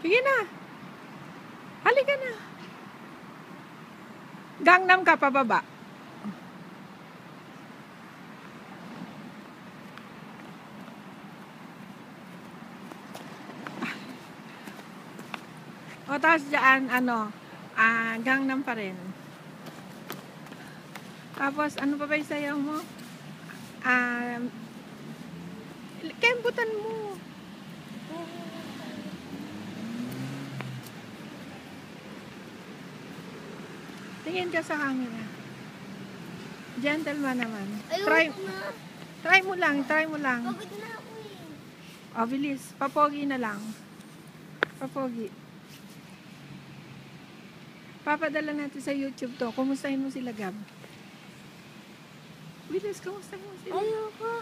Sige na. Halika na. Gangnam ka pababa. O tapos dyan, Gangnam pa rin. Tapos, ano pa ba yung sayaw mo? Kembutan mo. Tingin ka sa camera. Gentleman naman. Try mo lang. Pagod na ako eh. O, bilis. Papogi na lang. Papogi. Papadala natin sa YouTube to. Kumustahin mo sila, Gab. Bilis, kumustahin mo sila. Ayoko.